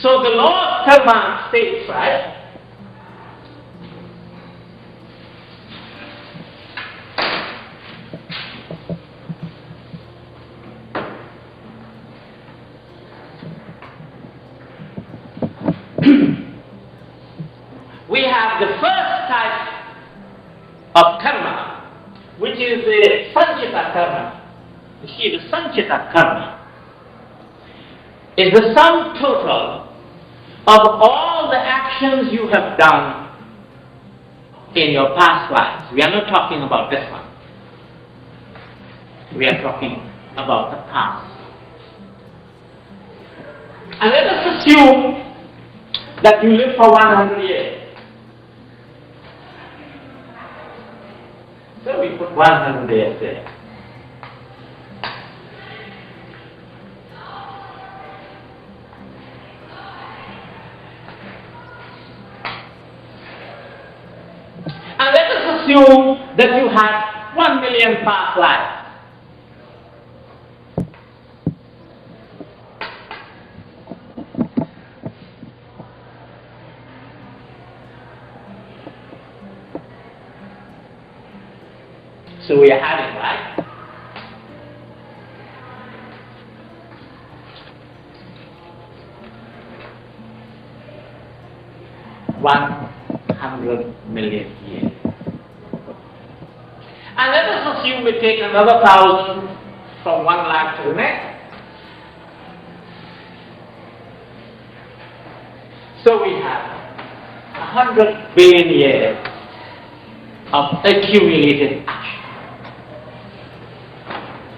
So the law of karma states, right? We have the first type of karma, which is the Sanchita Karma. You see, the Sanchita Karma is the sum total of all the actions you have done in your past lives. We are not talking about this one. We are talking about the past. And let us assume that you live for 100 years. So we put 100 years there. And let us assume that you had 1 million past lives. So we are having, right? $100 million years. And let us assume we take another 1,000 from one life to the next. So we have 100 billion years of accumulated action.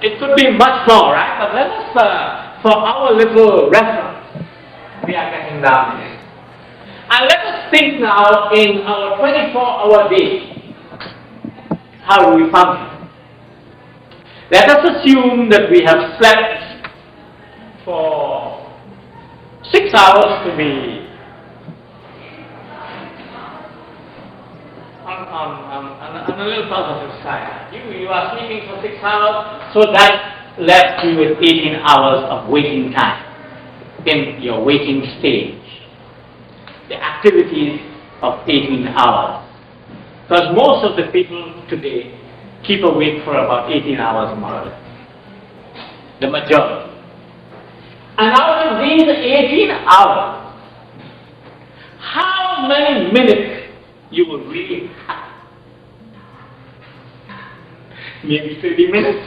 It could be much more, right? But let us, for our little reference, we are getting down here. And let us think now in our 24-hour day. How do we function? Let us assume that we have slept for 6 hours to be on a little positive side. You are sleeping for 6 hours, so that left you with 18 hours of waking time in your waking stage. The activities of 18 hours. Because most of the people today keep awake for about 18 hours more or less. The majority. And out of these 18 hours, how many minutes you will really have? Maybe 30 minutes.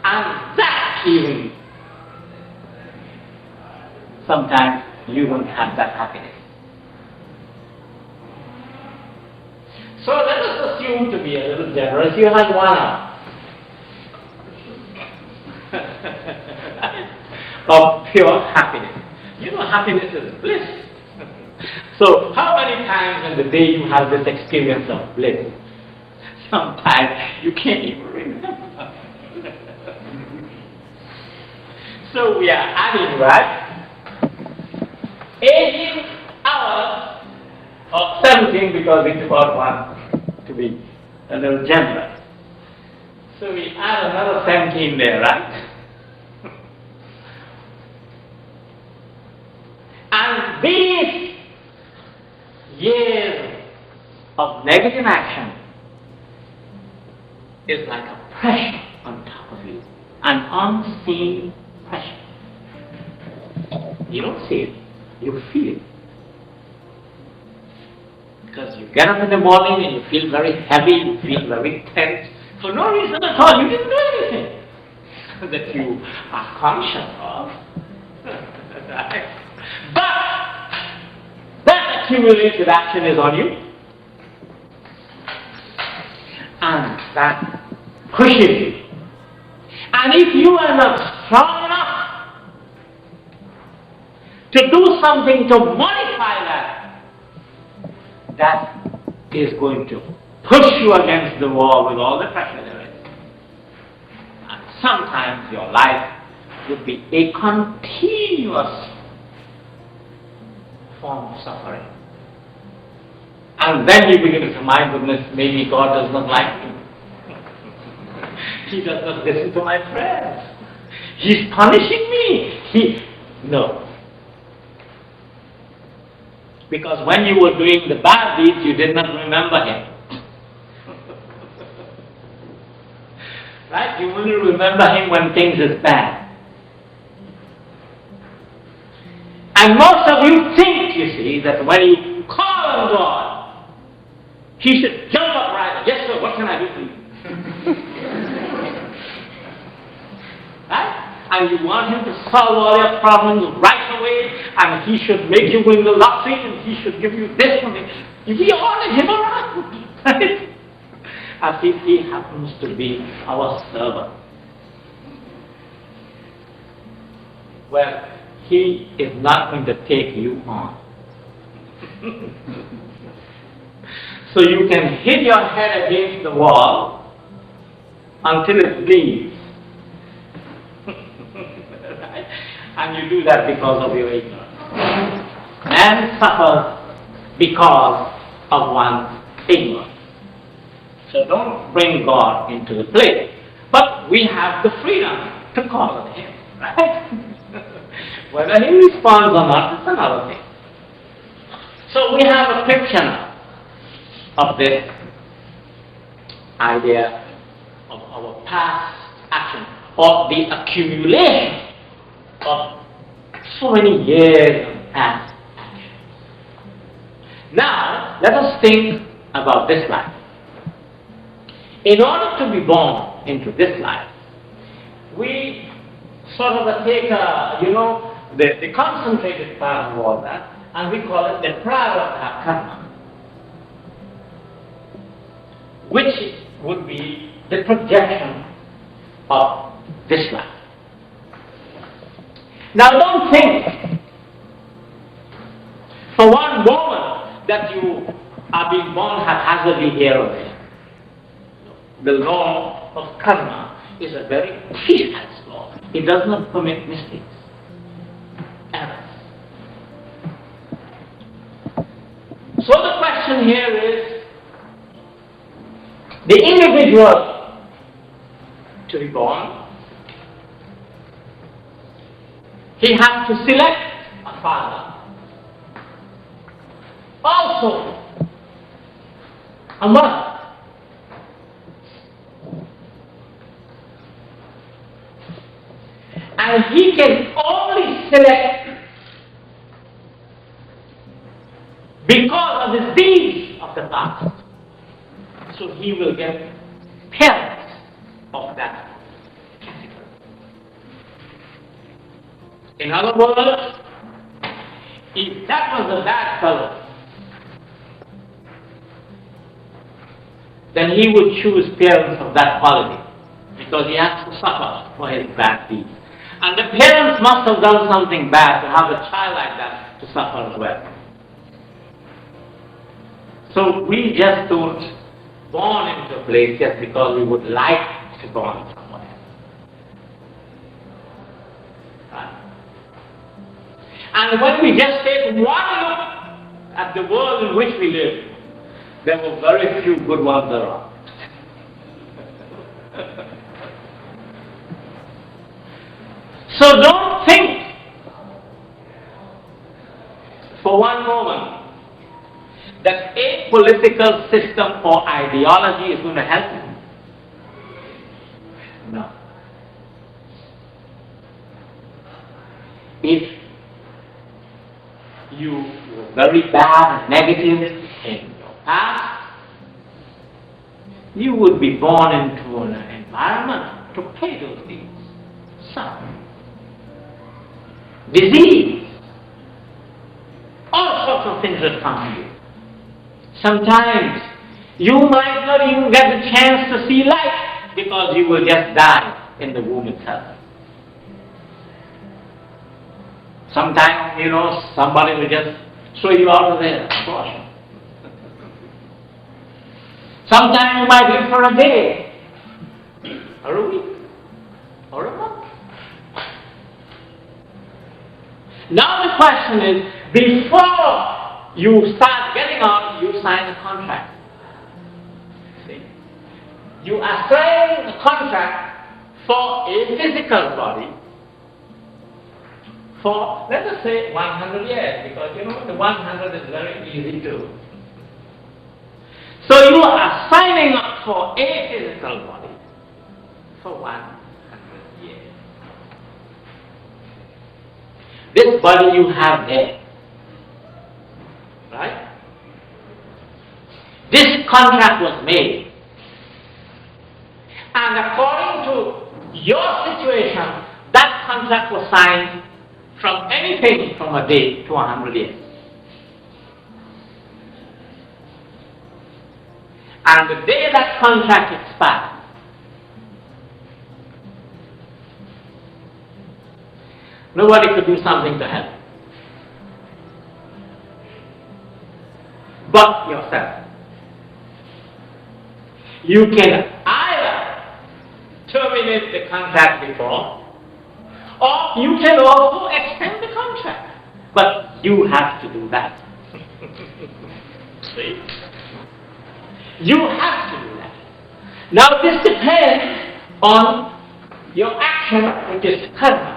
And that even, sometimes you don't have that happiness. So let us assume, to be a little generous, you had 1 hour of pure happiness. You know, happiness is bliss. So how many times in the day you have this experience of bliss? Sometimes you can't even remember. So we are adding, right? 18 hours or 17, because we took out one to be a little generous. So we add another 17 there, right? And these years of negative action is like a pressure on top of you, an unseen pressure. You don't see it, you feel it. Because you get up in the morning and you feel very heavy, you feel very tense, for no reason at all. You didn't do anything that you are conscious of. But that accumulated action is on you. And that pushes you. And if you are not strong enough to do something to modify that, that is going to push you against the wall with all the pressure there is. And sometimes your life would be a continuous form of suffering. And then you begin to say, my goodness, maybe God does not like me. He does not listen to my prayers. He's punishing me. No. Because when you were doing the bad deeds, you did not remember Him. Right? You only remember Him when things is bad. And most of you think, you see, that when you call on God, He should jump up right. Yes, sir, what can I do for you? Right? And you want Him to solve all your problems right away, and He should make you win the lottery, and He should give you this and this. We order Him around, right? As if He happens to be our servant. Well, He is not going to take you on. So you can hit your head against the wall until it bleeds. Right? And you do that because of your ignorance. Man suffers because of one's ignorance. So don't bring God into the play. But we have the freedom to call on Him. Right? Whether He responds or not is another thing. So we have a picture now of this idea of our past action, of the accumulation of so many years of past action. Now, let us think about this life. In order to be born into this life, we sort of take the concentrated part of all that, and we call it the prarabdha karma, which would be the projection of this life. Now don't think for one moment that you are being born haphazardly here or there. The law of karma is a very precise law. It does not permit mistakes, errors. So the question here is, the individual to be born, he has to select a father, also a mother. And he can only select because of his deeds of the past. So he will get parents of that category. In other words, if that was a bad fellow, then he would choose parents of that quality because he has to suffer for his bad deeds. And the parents must have done something bad to have a child like that to suffer as well. So we just don't born into a place just because we would like to born somewhere. Right? And when we just take one look at the world in which we live, there were very few good ones around. So don't think for one moment that a political system or ideology is going to help you. No. If you were very bad and negative in your past, you would be born into an environment to pay those deeds. Suffering, disease, all sorts of things that come to you. Sometimes You might not even get the chance to see light because you will just die in the womb itself. Sometimes, somebody will just throw you out of the abortion. Sometimes you might live for a day, or a week, or a month. Now the question is, before you start getting out, you sign a contract. See? You are signing a contract for a physical body for, let us say, 100 years, because the 100 is very easy to. So you are signing up for a physical body for 100 years. This body you have there, right? This contract was made, and according to your situation, that contract was signed from anything from a day to 100 years. And the day that contract expires, nobody could do something to help but yourself. You can either terminate the contract before, or you can also extend the contract. But you have to do that. See? You have to do that. Now this depends on your action, which is karma.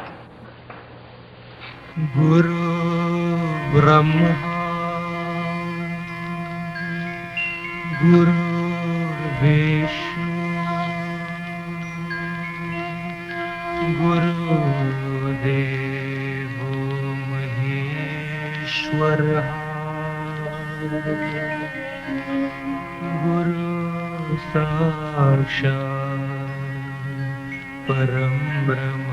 Guru Brahma Guru Vishnu Guru Devo Maheshwara Guru Sakshat Param Brahma